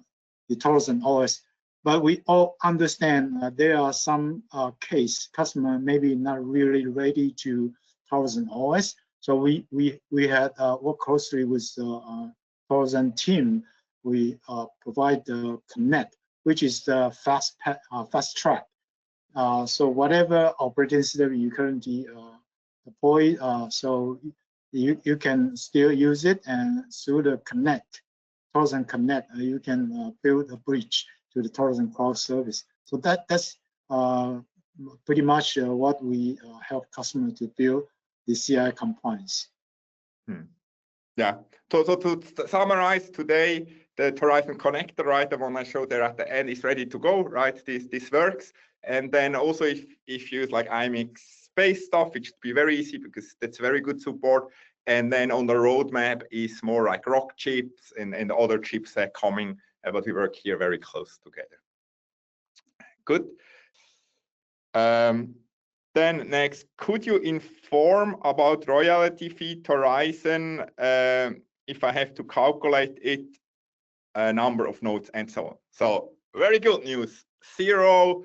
the Torizon OS. But we all understand there are some case customer maybe not really ready to Torizon OS. So we had worked closely with the Torizon team. We provide the Connect, which is the fast track. So whatever operating system you currently deploy, so you can still use it, and through the Connect, Torizon Connect, you can build a bridge to the Torizon Cloud Service. So that's pretty much what we help customers to build the CI compliance. Yeah. So to summarize today, the Torizon connector, right, the one I showed there at the end, is ready to go, right? This works. And then also if you use like IMX-based stuff, it should be very easy because that's very good support. And then on the roadmap is more like rock chips and other chips that are coming, but we work here very close together. Good. Then next, could you inform about royalty fee Torizon if I have to calculate it, number of nodes and so on? So very good news. Zero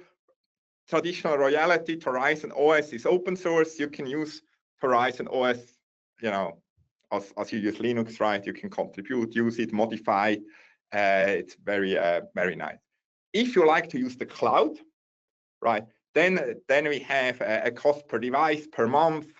traditional royalty. Torizon OS is open source. You can use Torizon OS, you know, as you use Linux, right? You can contribute, use it, modify. It's very nice. If you like to use the cloud, right? Then we have a cost per device per month,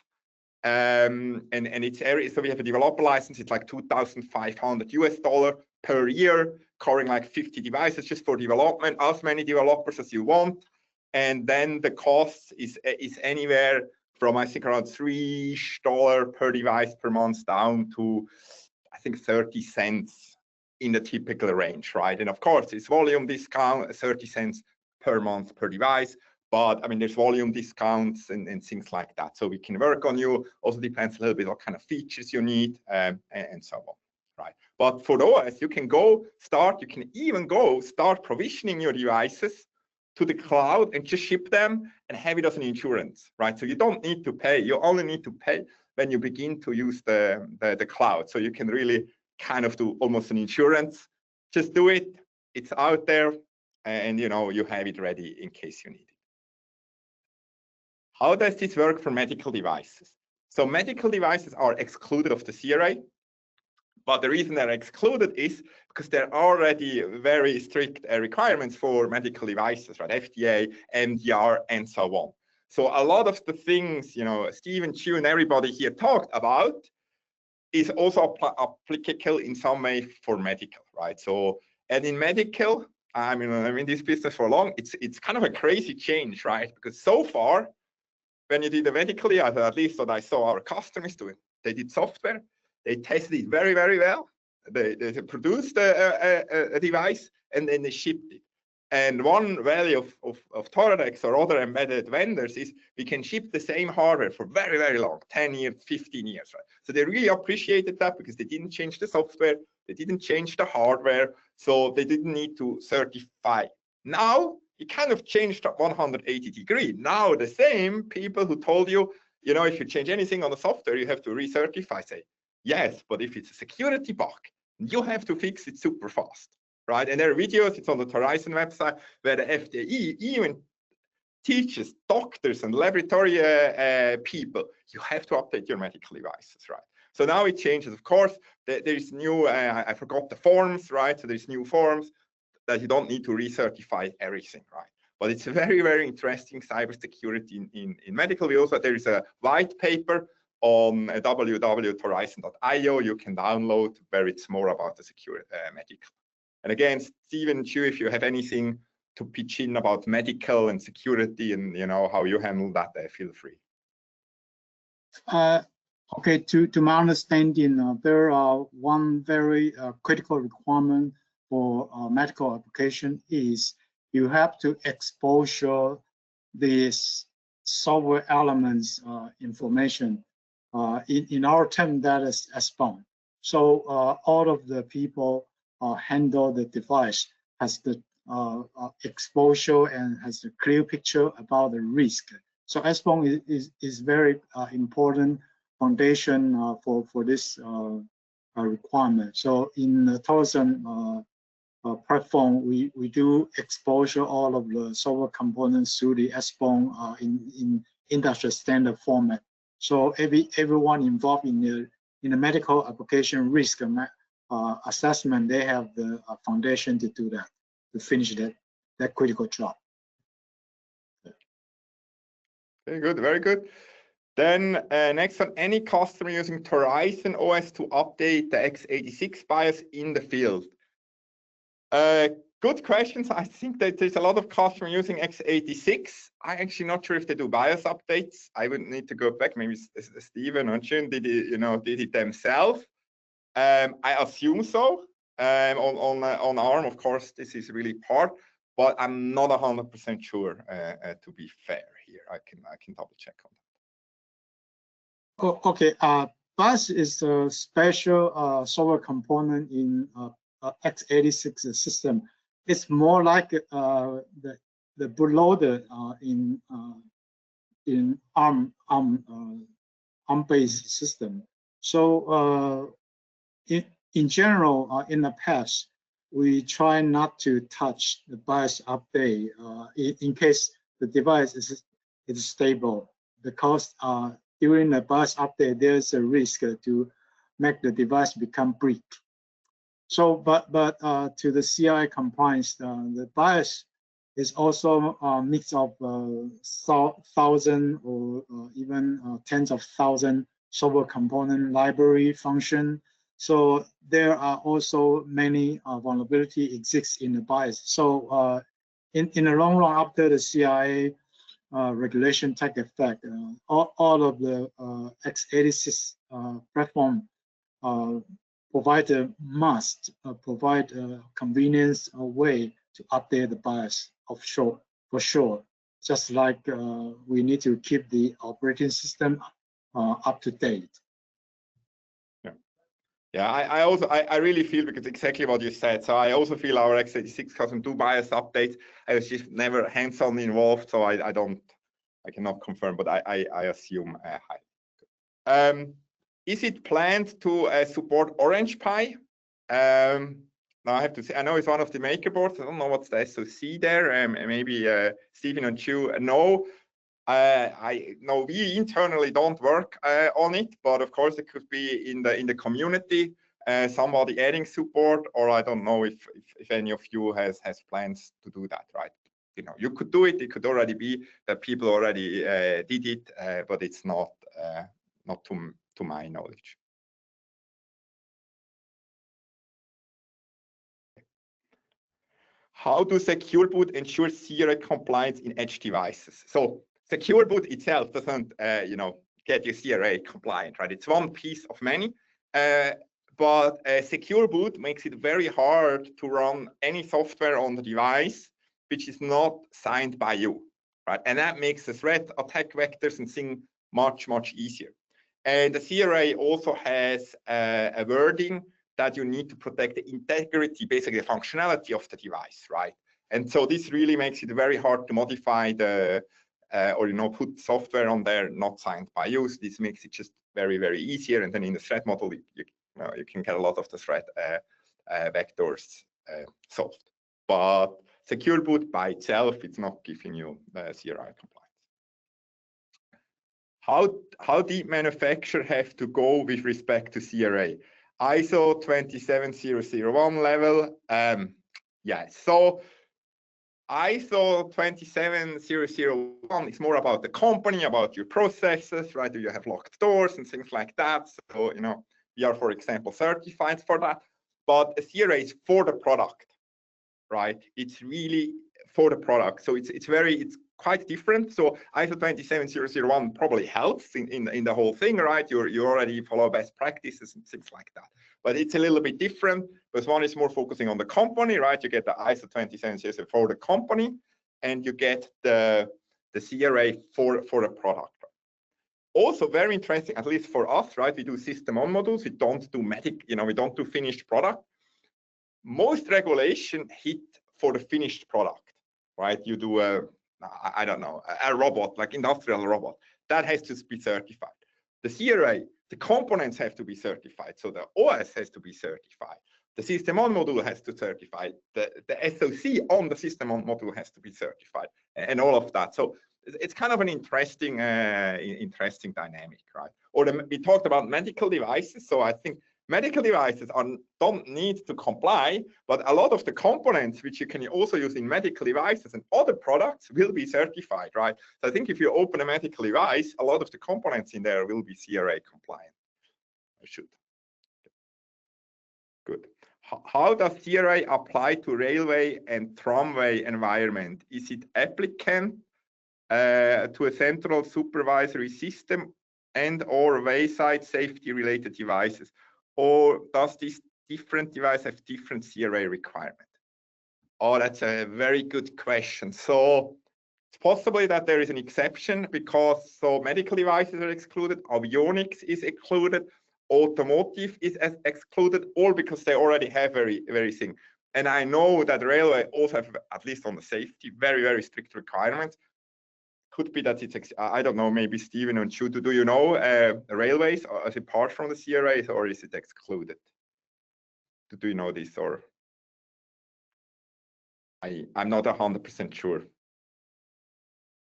and it's so we have a developer license. It's like $2,500 per year, covering like 50 devices just for development, as many developers as you want. And then the cost is anywhere from, I think, around $3 per device per month down to, I think, 30 cents in the typical range, right? And of course, it's volume discount, 30 cents per month per device. But I mean, there's volume discounts and things like that. So we can work on you. Also depends a little bit what kind of features you need and so on, right? But for the OS, you can you can even go start provisioning your devices to the cloud and just ship them and have it as an insurance, right? So you don't need to pay. You only need to pay when you begin to use the cloud. So you can really kind of do almost an insurance. Just do it. It's out there, and you know you have it ready in case you need it. How does this work for medical devices? So medical devices are excluded of the CRA, But the reason they're excluded is because there are already very strict requirements for medical devices, right? FDA, MDR, and so on. So a lot of the things, you know, Stephen, Chu, and everybody here talked about is also applicable in some way for medical, right? So, and in medical, I mean, I'm in this business for long. It's kind of a crazy change, right? Because so far, when you did a medical, at least what I saw our customers doing, they did software, they tested it very, very well. They produced a device and then they shipped it. And one value of Toradex or other embedded vendors is we can ship the same hardware for very, very long, 10 years, 15 years, right? So they really appreciated that because they didn't change the software, they didn't change the hardware, so they didn't need to certify. Now, it kind of changed 180 degrees. Now, the same people who told you, you know, if you change anything on the software, you have to recertify, say, yes, but if it's a security bug, you have to fix it super fast. Right, and there are videos, it's on the Torizon website, where the FDA even teaches doctors and laboratory people, you have to update your medical devices, right? So now it changes, of course, there's new, I forgot the forms, right? So there's new forms that you don't need to recertify everything, right? But it's a very, very interesting cybersecurity in medical. We also, there is a white paper on www.torizon.io you can download where it's more about the secure medical. And again, Stephen, Chu, if you have anything to pitch in about medical and security and you know how you handle that, feel free. Okay, to my understanding, there are one very critical requirement for medical application is you have to exposure these software elements information. In our term, that is SBOM. So all of the people handle the device has the exposure and has a clear picture about the risk. So SBOM is very important foundation for this requirement. So in the Torizon platform, we do exposure all of the software components through the SBOM in industry standard format. So everyone involved in the medical application risk assessment, they have the foundation to do that, to finish that critical job. Very good, very good. Then next one, any customer using Torizon OS to update the x86 BIOS in the field? Good questions. I think that there's a lot of customers using x86. I'm actually not sure if they do BIOS updates. I would need to go back. Maybe Stephen or Jun did it themselves. I assume so. On ARM, of course, this is really part, but I'm not 100% sure. To be fair here, I can double check on that. Oh, okay. BIOS is a special software component in x86 system. It's more like the bootloader in ARM-based system. So in general, in the past, we try not to touch the BIOS update in case the device is stable, because during the BIOS update, there's a risk to make the device become brick. So, but to the CRA compliance, the BIOS is also a mix of 1,000 or even tens of thousands software component library function. So there are also many vulnerability exists in the BIOS. So in the long run, after the CIA regulation take effect, all of the x86 platform provider must provide a convenience way to update the BIOS for sure. Just like we need to keep the operating system up to date. Yeah, I really feel, because exactly what you said. So I also feel our x86 doesn't do BIOS updates. I was just never hands-on involved, so I cannot confirm, but I assume high. Is it planned to support Orange Pi? Now I have to say, I know it's one of the maker boards. I don't know what's the SoC there. Maybe Stephen and Chu know. I know we internally don't work on it, but of course it could be in the community. somebody adding support, or I don't know if any of you has plans to do that, right? You know, you could do it. It could already be that people already did it, but it's not to my knowledge. How do secure boot ensure CRA compliance in edge devices? So secure boot itself doesn't, you know, get you CRA compliant, right? It's one piece of many, but secure boot makes it very hard to run any software on the device which is not signed by you, right? And that makes the threat attack vectors and things much easier. And the CRA also has a wording that you need to protect the integrity, basically the functionality of the device, right? And so this really makes it very hard to modify the or, you know, put software on there not signed by you. So this makes it just very easier. And then in the threat model, you can get a lot of the threat vectors solved. But secure boot by itself, it's not giving you CRA compliance. How deep manufacturer have to go with respect to CRA? ISO 27001 level. Yeah, so ISO 27001 is more about the company, about your processes, right? Do you have locked doors and things like that? So, you know, we are, for example, certified for that. But a CRA is for the product, right? It's really for the product. So it's quite different. So ISO 27001 probably helps in the whole thing, right? You already follow best practices and things like that. But it's a little bit different because one is more focusing on the company, right? You get the ISO 27001 for the company, and you get the CRA for the product. Also very interesting, at least for us, right? We do system on modules. We don't do we don't do finished product. Most regulation hit for the finished product, right? You do I don't know, a robot, like industrial robot, that has to be certified. The CRA, the components have to be certified. So the OS has to be certified. The system on module has to certify. The SoC on the system on module has to be certified, and all of that. So it's kind of an interesting dynamic, right? Or we talked about medical devices. So I think medical devices don't need to comply, but a lot of the components which you can also use in medical devices and other products will be certified, right? So I think if you open a medical device, a lot of the components in there will be CRA compliant. I should. Good. How does CRA apply to railway and tramway environment? Is it applicant to a central supervisory system and or wayside safety related devices? Or does this different device have different CRA requirement? Oh, that's a very good question. So it's possibly that there is an exception because medical devices are excluded, avionics is excluded, automotive is excluded, or because they already have very thing. And I know that railway also have, at least on the safety, very strict requirements. Could be that it's, I don't know, maybe Stephen and Shu, do you know railways, as apart from the CRAs, or is it excluded? Do you know this, or? I'm not 100% sure.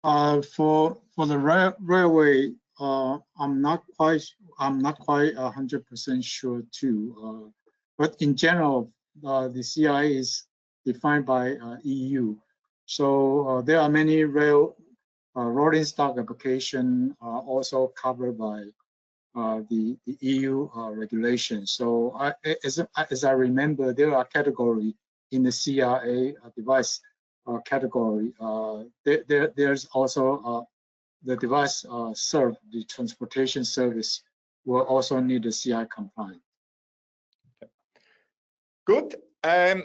For the railway, I'm not quite 100% sure too. But in general, the CI is defined by EU. So there are many rolling stock application also covered by the EU regulation. So as I remember, there are categories in the CRA device category. There's also the device served the transportation service will also need the CI compliant. Okay. Good.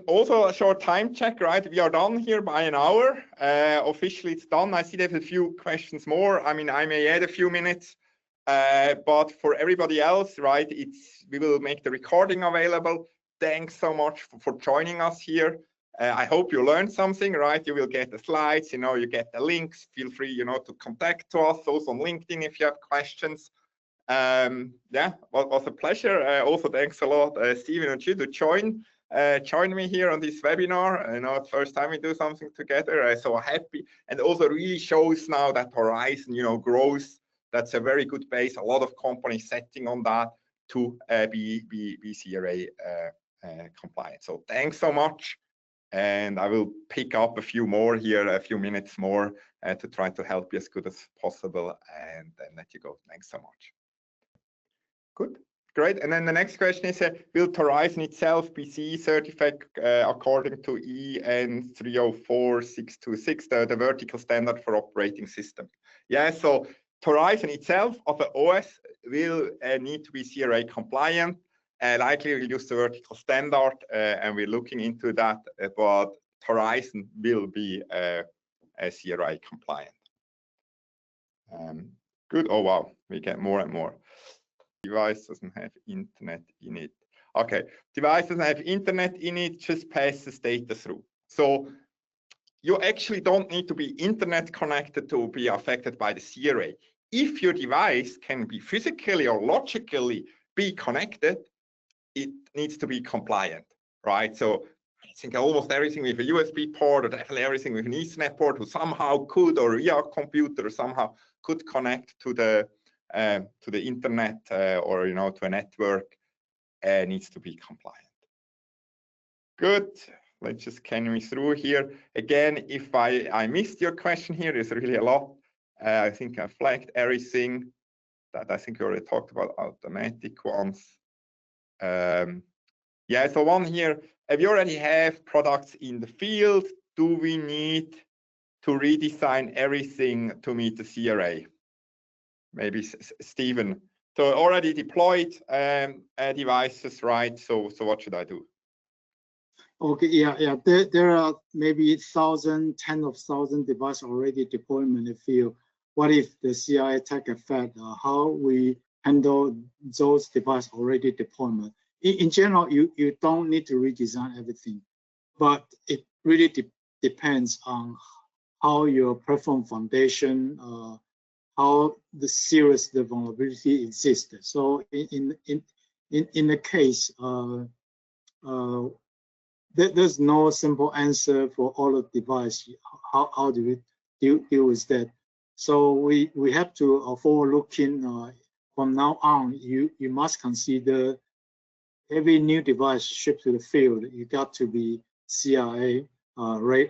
Also a short time check, right? We are done here by an hour. Officially it's done. I see there's a few questions more. I mean, I may add a few minutes, but for everybody else, right, we will make the recording available. Thanks so much for joining us here. I hope you learned something, right? You will get the slides, you get the links. Feel free, to contact to us also on LinkedIn if you have questions. Yeah, was a pleasure. Also, thanks a lot, Stephen and Chu, to join me here on this webinar. First time we do something together. So happy, and also really shows now that Torizon, grows. That's a very good base. A lot of companies setting on that. to be CRA compliant. So thanks so much. And I will pick up a few more here, a few minutes more to try to help you as good as possible and then let you go. Thanks so much. Good, great. And then the next question is, will Torizon itself be CE certified according to EN 304626, the vertical standard for operating systems? Yeah, so Torizon itself of the OS will need to be CRA compliant. Likely we'll use the vertical standard, and we're looking into that, but Torizon will be a CRA compliant. Good. Oh wow, we get more and more. Device doesn't have internet in it. Okay, device doesn't have internet in it, just passes data through. So you actually don't need to be internet connected to be affected by the CRA. If your device can be physically or logically be connected, it needs to be compliant, right? So I think almost everything with a USB port, or definitely everything with an Ethernet port, who somehow could, or via computer somehow could connect to the internet or to a network, needs to be compliant. Good. Let's just scan me through here again. If I missed your question here, there's really a lot. I think I flagged everything that I think we already talked about, automatic ones. Yeah, so one here, if you already have products in the field, do we need to redesign everything to meet the CRA? Maybe Stephen. So already deployed devices, right? So what should I do? Okay, yeah. There are maybe tens of thousands devices already deployed in the field. What if the CRA attack effect? How we handle those devices already deployed? In general, you don't need to redesign everything, but it really depends on how your platform foundation, how the serious the vulnerability exists. So in the case, there's no simple answer for all of the device. How do we deal with that? So we have to forward looking. From now on, you must consider every new device shipped to the field, you got to be CRA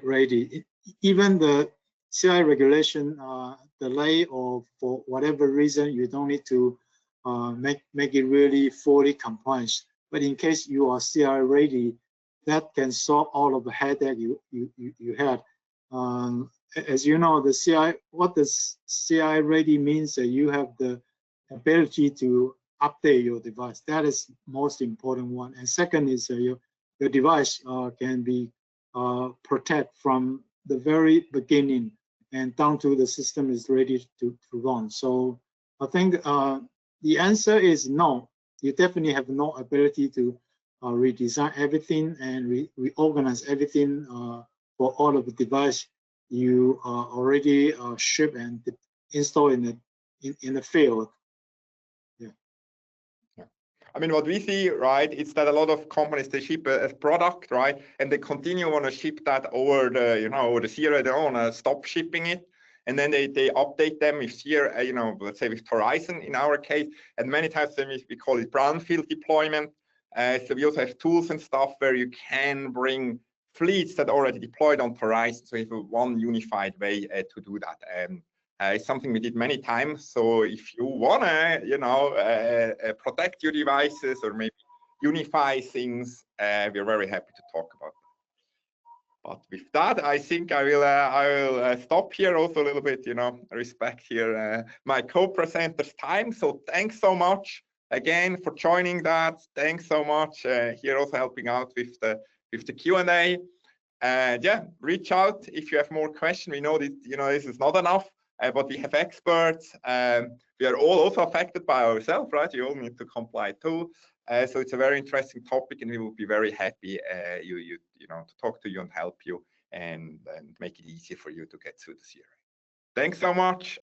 ready. Even the CRA regulation delay, or for whatever reason, you don't need to make it really fully compliant. But in case you are CRA ready, that can solve all of the headache you had. As you know, the CRA, what does CRA ready means that you have the ability to update your device. That is most important one. And second is your device can be protected from the very beginning and down to the system is ready to run. So I think the answer is no. You definitely have no ability to redesign everything and reorganize everything for all of the device you already ship and install in the field. I mean, what we see, right, it's that a lot of companies, they ship a product, right, and they continue want to ship that over the, over the CRA. They don't want to stop shipping it, and then they update them with CRA, let's say with Torizon in our case, and many times we call it brownfield deployment. So we also have tools and stuff where you can bring fleets that are already deployed on Torizon. So we have one unified way to do that. It's something we did many times. So if you want to, protect your devices or maybe unify things, we're very happy to talk about that. But with that, I think I will stop here. Also a little bit, respect here my co-presenter's time. So thanks so much again for joining that. Thanks so much here also helping out with the Q&A. And yeah, reach out if you have more questions. We know that this is not enough. But we have experts. We are all also affected by ourselves, right? You all need to comply too. So it's a very interesting topic, and we will be very happy to talk to you and help you and make it easier for you to get through the CRA. Thanks so much.